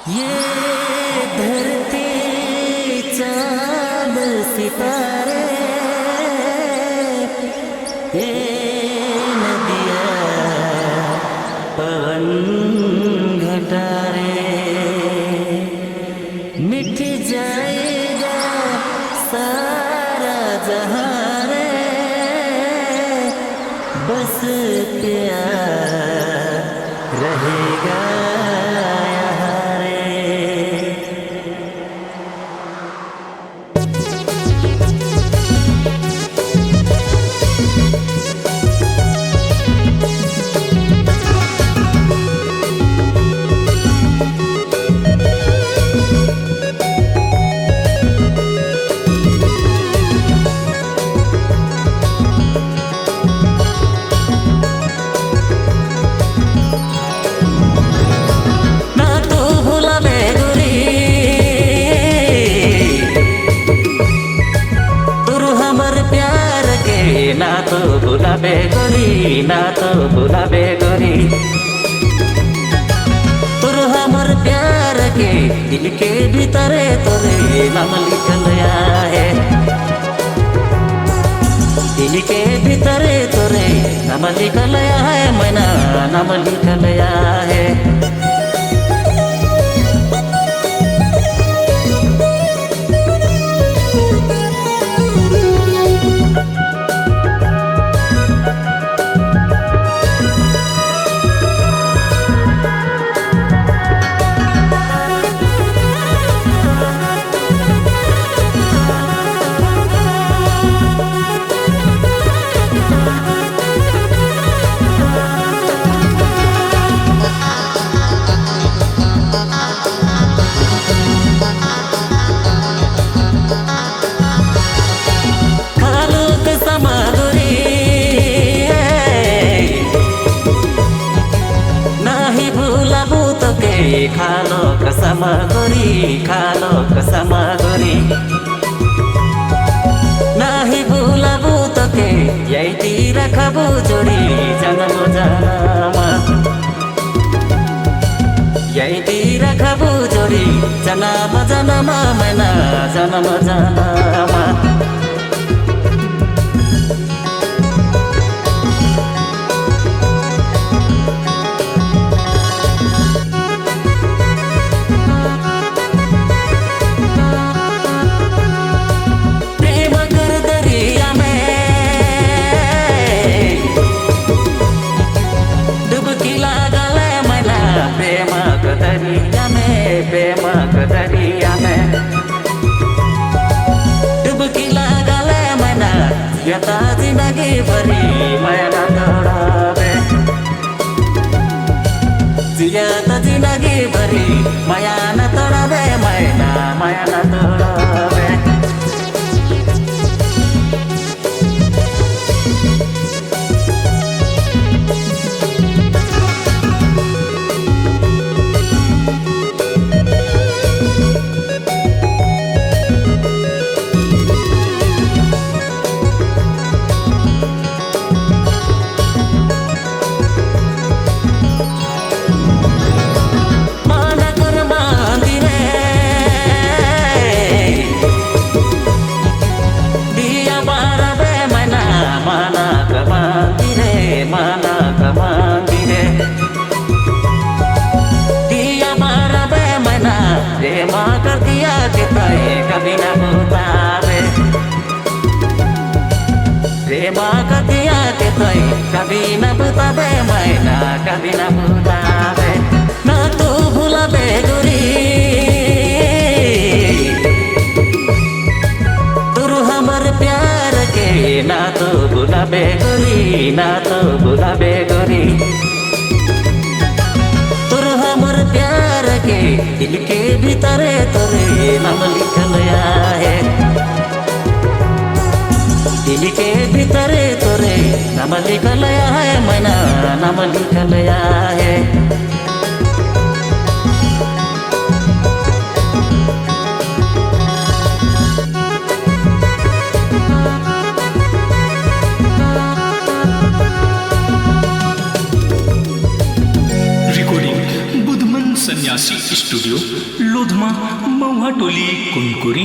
ये धरती चांद सितारे, ये नदियाँ पवन घटारे, मिट जाएगा सारा जहाँ रे, बस प्यार रहेगा यहाँ रे। ना तो भुलाबे गोरी, ना तो भुलाबे गोरी, तोर हमर प्यार के दिल के भीतरे तोरे नाम लिखल है, दिल के भीतरे तोरे नाम लिखल है, मैना नाम लिखल है। खालो कसम गोरी, खालो कसम गोरी, नाही भुलाबू तोके यही रखबू जोड़ी जन्म जन्म, यही रखबू जोड़ी जन्म जन्म, मैना जन्म जन्म। दरिया में डुबकी लागले मैना, यता जिंदगी भरी मैना तोड़ावे, यता जिंदगी भरी माया न तोड़ावे, मैना माया न तोड़ावे। प्रेमा कर दिया कि कभी न भुलावे, प्रेमा कर दिया कि कभी न भुलावे, मैना कभी न भुलावे। ना तू भुलाबे गोरी, तोर हमर प्यार के ना तो भुलाबे गोरी, ना तो भुलाबे गोरी, तोर हमर प्यार के दिल के भीतरे तोरे नाम लिखल है, दिल के भीतरे तोरे नाम लिखल है, मैना नाम लिखल है। सन्यासी स्टूडियो लोधमा महुआ टोली कुनकुरी।